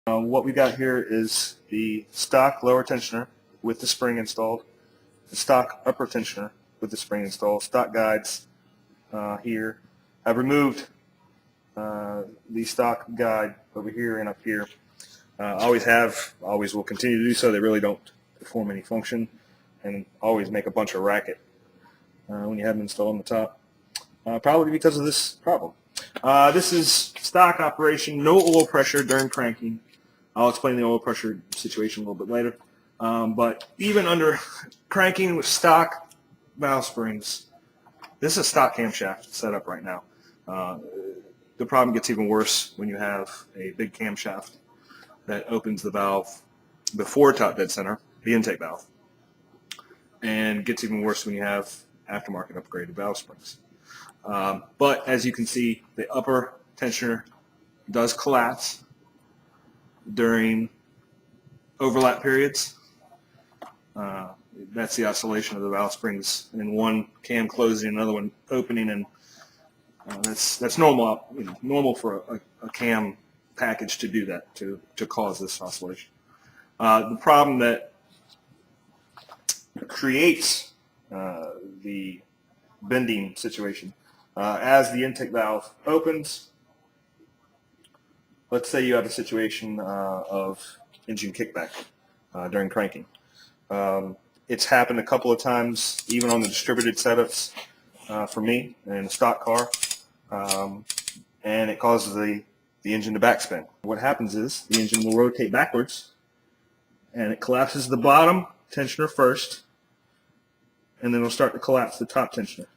What we got here is the stock lower tensioner with the spring installed, the stock upper tensioner with the spring installed, stock guides here. I've removed the stock guide over here and up here. Always have, always will continue to do so. They really don't perform any function and always make a bunch of racket when you have them installed on the top, probably because of this problem. This is stock operation, no oil pressure during cranking. I'll explain the oil pressure situation a little bit later. But even under cranking with stock valve springs, this is a stock camshaft set up right now. The problem gets even worse when you have a big camshaft that opens the valve before top dead center, the intake valve, and gets even worse when you have aftermarket upgraded valve springs. But as you can see, the upper tensioner does collapse during overlap periods. That's the oscillation of the valve springs in one cam closing, another one opening, and that's normal. Normal for a cam package to do that, to cause this oscillation. The problem that creates the bending situation as the intake valve opens. Let's say you have a situation of engine kickback during cranking. It's happened a couple of times, even on the distributed setups for me in a stock car, and it causes the engine to backspin. What happens is the engine will rotate backwards, and it collapses the bottom tensioner first, and then it'll start to collapse the top tensioner.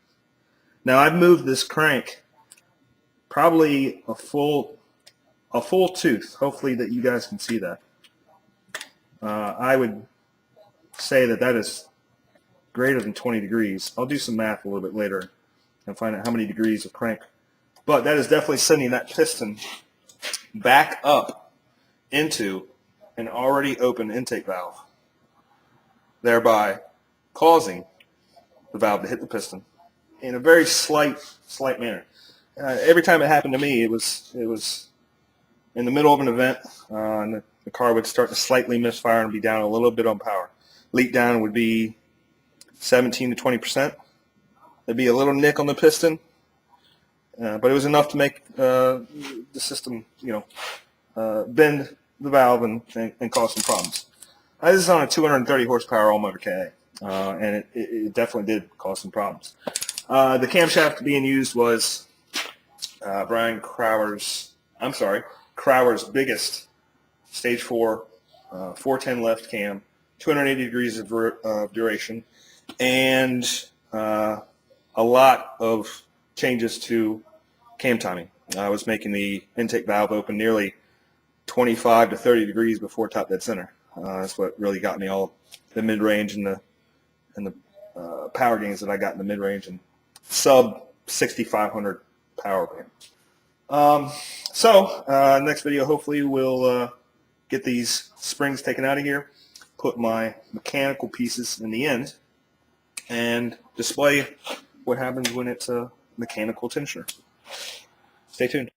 Now I've moved this crank probably a full tooth. Hopefully that you guys can see that. I would say that is greater than 20 degrees. I'll do some math a little bit later and find out how many degrees of crank. But that is definitely sending that piston back up into an already open intake valve, thereby causing the valve to hit the piston in a very slight manner. Every time it happened to me, it was in the middle of an event, and the car would start to slightly misfire and be down a little bit on power. Leak down would be 17 to 20%. There'd be a little nick on the piston, but it was enough to make the system, bend the valve and cause some problems. This is on a 230 horsepower all-motor KA, and it definitely did cause some problems. The camshaft being used was Brian Crower's biggest stage 4 410 left cam, 280 degrees of duration, and a lot of changes to cam timing. I was making the intake valve open nearly 25 to 30 degrees before top dead center. That's what really got me all the mid-range and the power gains that I got in the mid-range and sub 6,500 power band. Next video, hopefully we'll get these springs taken out of here, put my mechanical pieces in the end, and display what happens when it's a mechanical tensioner. Stay tuned.